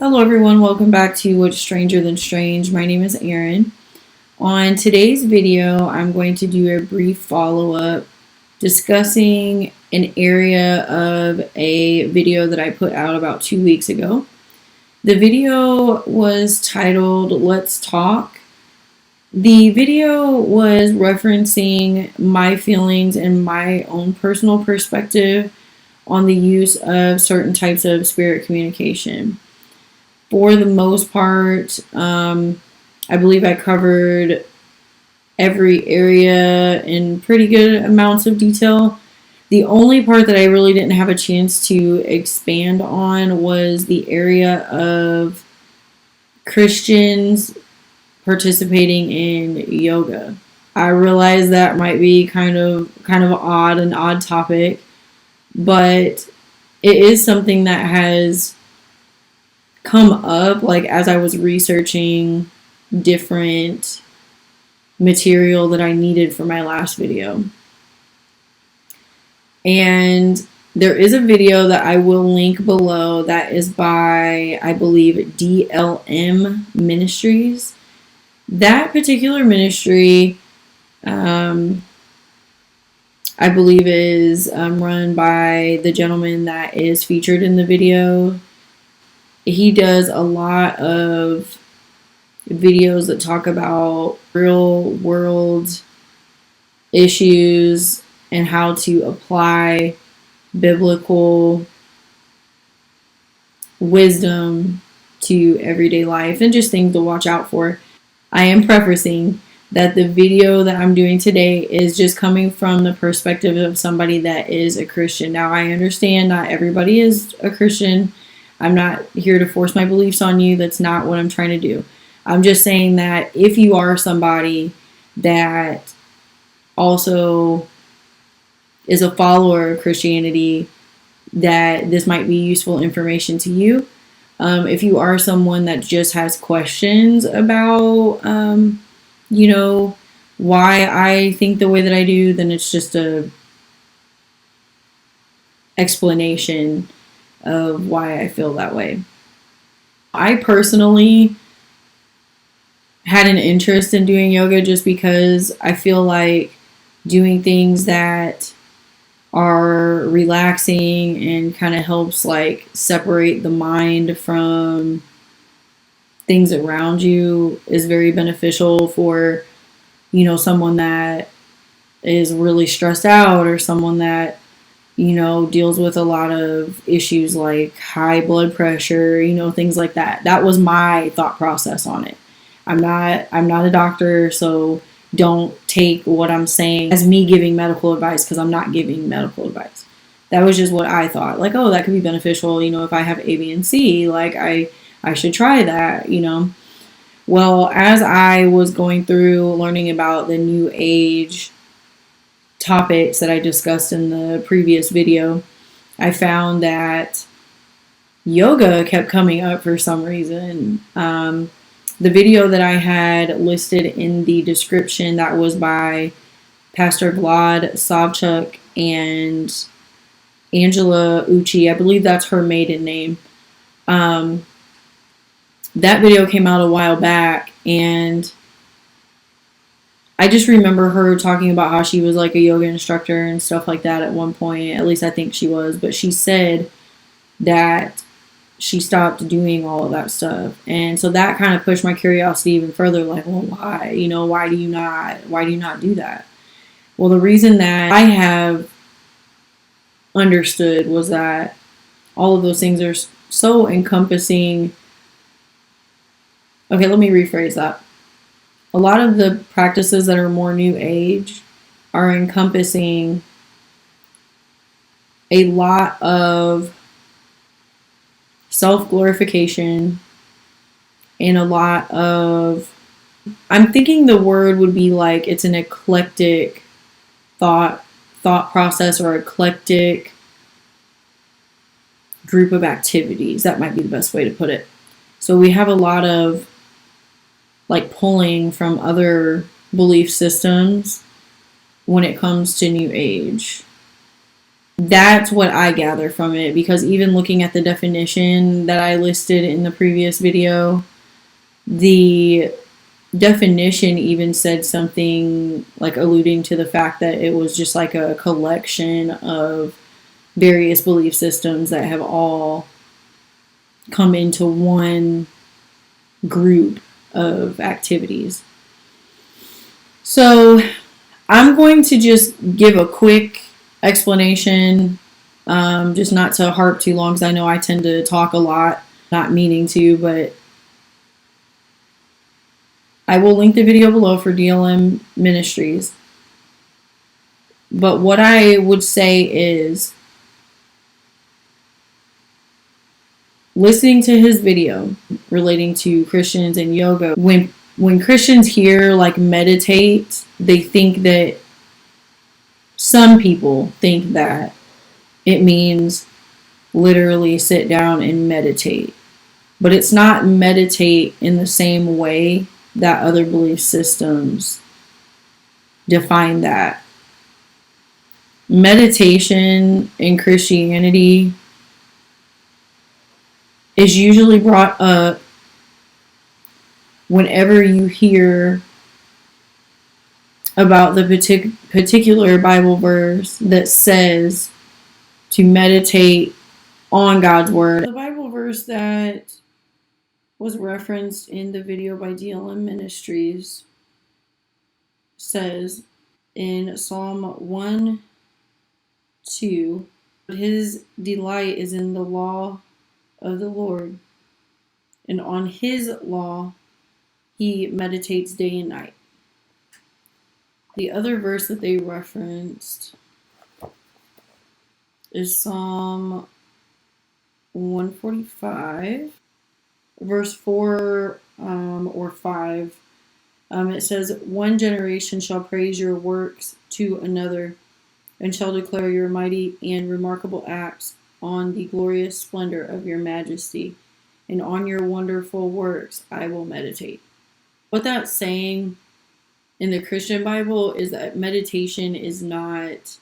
Hello everyone, welcome back to What's Stranger Than Strange. My name is Erin. On today's video, I'm going to do a brief follow-up discussing an area of a video that I put out about 2 weeks ago. The video was titled, Let's Talk. The video was referencing my feelings and my own personal perspective on the use of certain types of spirit communication. For the most part, I believe I covered every area in pretty good amounts of detail. The only part that I really didn't have a chance to expand on was the area of Christians participating in yoga. I realize that might be kind of an odd topic, but it is something that has come up like as I was researching different material that I needed for my last video. And there is a video that I will link below that is by, I believe, DLM Ministries. That particular ministry, I believe, is run by the gentleman that is featured in the video. He does a lot of videos that talk about real world issues and how to apply biblical wisdom to everyday life and just things to watch out for. I am prefacing that the video that I'm doing today is just coming from the perspective of somebody that is a Christian. Now, I understand not everybody is a Christian. I'm not here to force my beliefs on you. That's not what I'm trying to do. I'm just saying that if you are somebody that also is a follower of Christianity, that this might be useful information to you. If you are someone that just has questions about, why I think the way that I do, then it's just a explanation of why I feel that way. I personally had an interest in doing yoga just because I feel like doing things that are relaxing and kind of helps like separate the mind from things around you is very beneficial for, someone that is really stressed out or someone that deals with a lot of issues like high blood pressure, things like that. That was my thought process on it. I'm not a doctor, so don't take what I'm saying as me giving medical advice, because I'm not giving medical advice. That was just what I thought. Like, oh, that could be beneficial, if I have A, B, and C, like I should try that, Well, as I was going through learning about the New Age topics that I discussed in the previous video, I found that yoga kept coming up for some reason. The video that I had listed in the description, that was by Pastor Vlad Savchuk and Angela Uchi. I believe that's her maiden name. That video came out a while back, and I just remember her talking about how she was like a yoga instructor and stuff like that at one point. At least I think she was. But she said that she stopped doing all of that stuff. And so that kind of pushed my curiosity even further. Like, well, why? Why do you not do that? Well, the reason that I have understood was that all of those things are so encompassing. Okay, let me rephrase that. A lot of the practices that are more New Age are encompassing a lot of self-glorification and a lot of, I'm thinking the word would be like, it's an eclectic thought process or eclectic group of activities. That might be the best way to put it. So we have a lot of like pulling from other belief systems when it comes to New Age. That's what I gather from it, because even looking at the definition that I listed in the previous video, the definition even said something like alluding to the fact that it was just like a collection of various belief systems that have all come into one group of activities. So I'm going to just give a quick explanation, just not to harp too long, because I know I tend to talk a lot, not meaning to, but I will link the video below for DLM Ministries. But what I would say is, listening to his video relating to Christians and yoga, when Christians hear like meditate, they think that, some people think that it means literally sit down and meditate. But it's not meditate in the same way that other belief systems define that. Meditation in Christianity is usually brought up whenever you hear about the particular Bible verse that says to meditate on God's word. The Bible verse that was referenced in the video by DLM Ministries says in Psalm 1:2, his delight is in the law of the Lord, and on his law he meditates day and night. The other verse that they referenced is Psalm 145, verse 4 or 5. It says, one generation shall praise your works to another, and shall declare your mighty and remarkable acts on the glorious splendor of your majesty, and on your wonderful works I will meditate. What that's saying in the Christian Bible is that meditation is not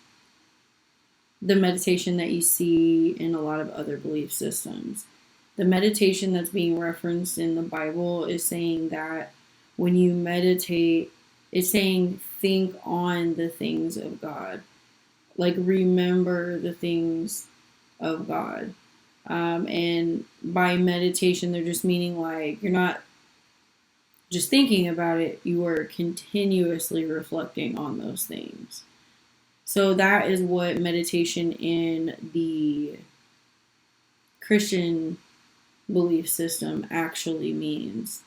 the meditation that you see in a lot of other belief systems. The meditation that's being referenced in the Bible is saying that when you meditate, it's saying think on the things of God. Like remember the things of God. And by meditation, they're just meaning like you're not just thinking about it, you are continuously reflecting on those things. So that is what meditation in the Christian belief system actually means,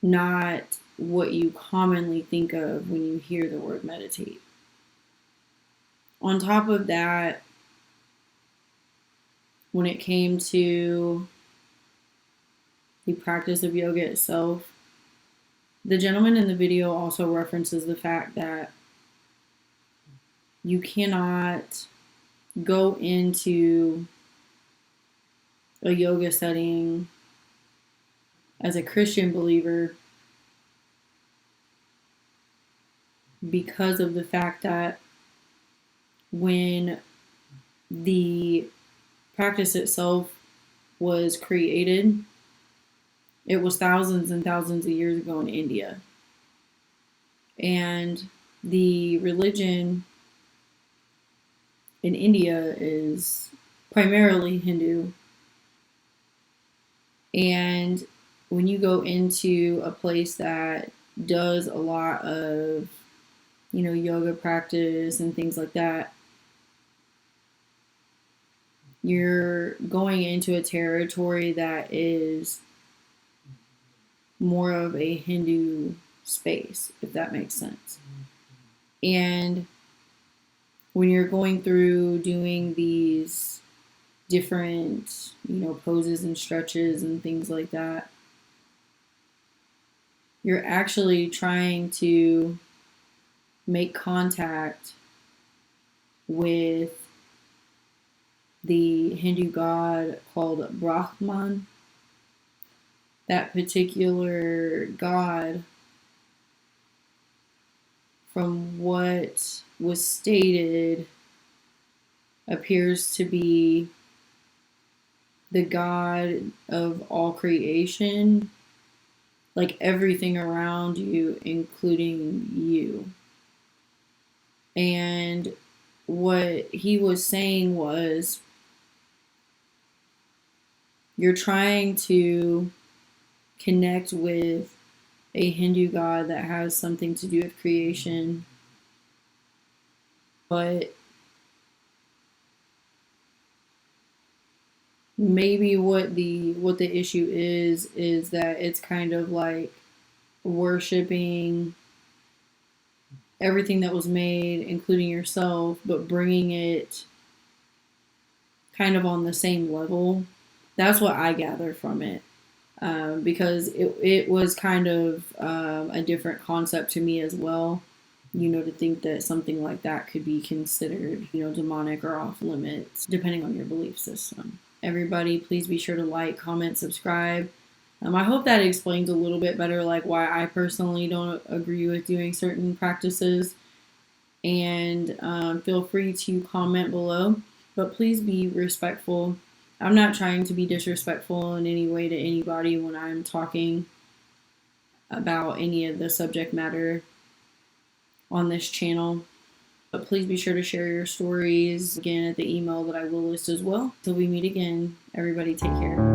not what you commonly think of when you hear the word meditate. On top of that, when it came to the practice of yoga itself, the gentleman in the video also references the fact that you cannot go into a yoga setting as a Christian believer because of the fact that when the practice itself was created, it was thousands and thousands of years ago in India. And the religion in India is primarily Hindu. And when you go into a place that does a lot of, yoga practice and things like that, you're going into a territory that is more of a Hindu space, if that makes sense. And when you're going through doing these different, poses and stretches and things like that, you're actually trying to make contact with the Hindu god called Brahman. That particular god, from what was stated, appears to be the God of all creation, like everything around you, including you. And what he was saying was, you're trying to connect with a Hindu god that has something to do with creation, but maybe what the issue is that it's kind of like worshiping everything that was made, including yourself, but bringing it kind of on the same level. That's what I gather from it. Because it was kind of a different concept to me as well. To think that something like that could be considered, demonic or off limits, depending on your belief system. Everybody, please be sure to like, comment, subscribe. I hope that explains a little bit better, like why I personally don't agree with doing certain practices. And feel free to comment below, but please be respectful. I'm not trying to be disrespectful in any way to anybody when I'm talking about any of the subject matter on this channel. But please be sure to share your stories again at the email that I will list as well. Till we meet again, everybody take care.